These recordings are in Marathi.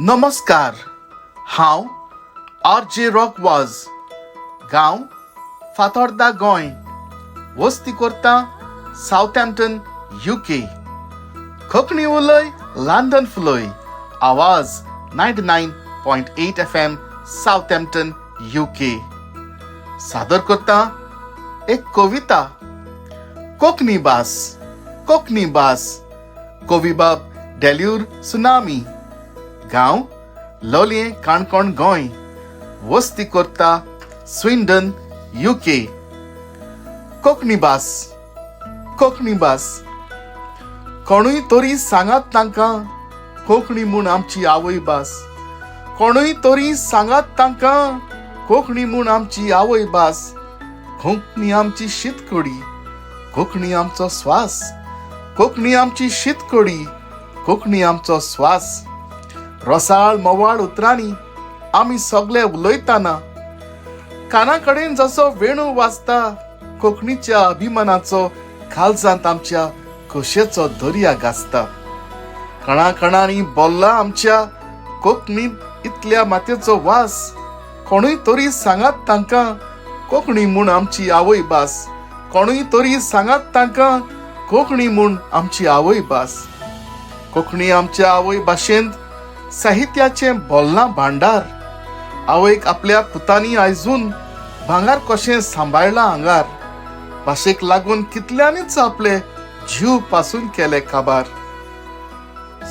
नमस्कार, हांव RJ ROQUE VAZ, गांव फातोर्डा गोंय, वस्ती करता साउथहॅम्प्टन UK. कोंकणी उलोय लंडन FULOI आवाज 99.8 FM साउथहॅम्प्टन UK. सादर करता एक कविता. कोंकणी भास, कोंकणी भास. कविबाब DELUR सुनामी. गांव लोलये काणकोण गोंय, वस्ती करता स्विडन UK. कोंकणी भास, कोंकणी भास. कोणूय तरी सांगात तांकां कोंकणी म्हूण आमची आवय भास. कोणूय तरी सांगात तांकां कोंकणी म्हूण आमची आवय भास. कोंकणी आमची शीतकडी, कोंकणी आमचो स्वास. कोंकणी आमची शीतकडी, कोंकणी आमचो स्वास. रसाळ मोवाळ उतरांनी आमी सगळे उलयताना काना कडेन जसो वेणू वाजता, कोंकणीच्या अभिमानाचो काळजांत आमच्या खोशेचो दर्या गाजता. कणा कणांनी बोल्ला आमच्या कोंकणींत इतल्या मातयेचो वास. कोणूय तरी सांगात तांकां कोंकणी म्हूण आमची आवय भास. कोणूय तरी सांगात तांकां कोंकणी म्हूण आमची आवय भास. कोंकणी आमच्या आवय भाशेंत साहित्याचें बोलना भांडार. आवयक आपल्या पुतांनी आयजून भांगार कशें सांबाळलां आंगार. भाशेक लागून कितल्यांनीच आपले जीव पासून केले काबार.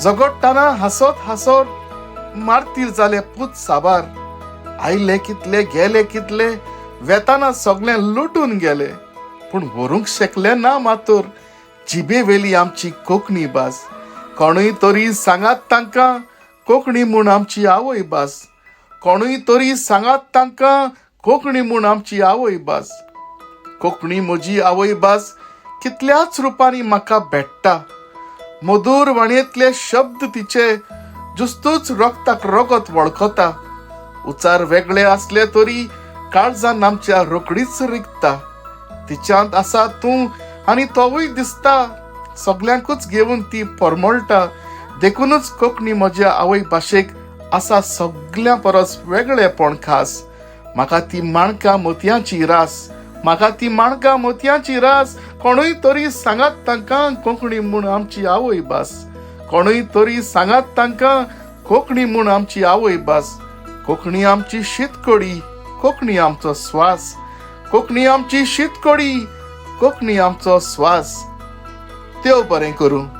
जगडटाना हांसत हांसत मारतीर जाले पूत साबार. आयले कितले गेले कितले, वेताना सगळें लुटून गेले. पूण व्हरूंक शकले ना मातूर जिबे वेली आमची कोंकणी भास. कोणूय तरी सांगात तांकां कोंकणी म्हूण आमची आवय भास. कोणूय तरी सांगात तांकां कोंकणी म्हूण आमची आवय भास. कोंकणी म्हजी आवय भास कितल्याच रुपांनी म्हाका भेटता. मधुर वाणयेंतले शब्द तिचे जुस्तूच रोगताक रोगत वळखता. उचार वेगळे असले तरी काळजान आमच्या रोकडीच रिगता. तिच्यांत आसा तूं आनी तोवूय दिसता. सगल्यांकूच घेवन ती परमळटा. देखूनच कोंकणी म्हज्या आवय भाशेक आसा सगळ्यां परस वेगळेपण खास. म्हाका ती माणक्या मोतयांची रास. म्हाका ती माणक्या मोतयांची रास. कोणूय तरी सांगात तांकां कोंकणी म्हूण आमची आवय भास. कोणूय तरी सांगात तांकां कोंकणी म्हूण आमची आवय भास. कोंकणी आमची शीतकडी, कोंकणी आमचो स्वास. कोंकणी आमची शीतकडी, कोंकणी आमचो स्वास. देव बरें करूं.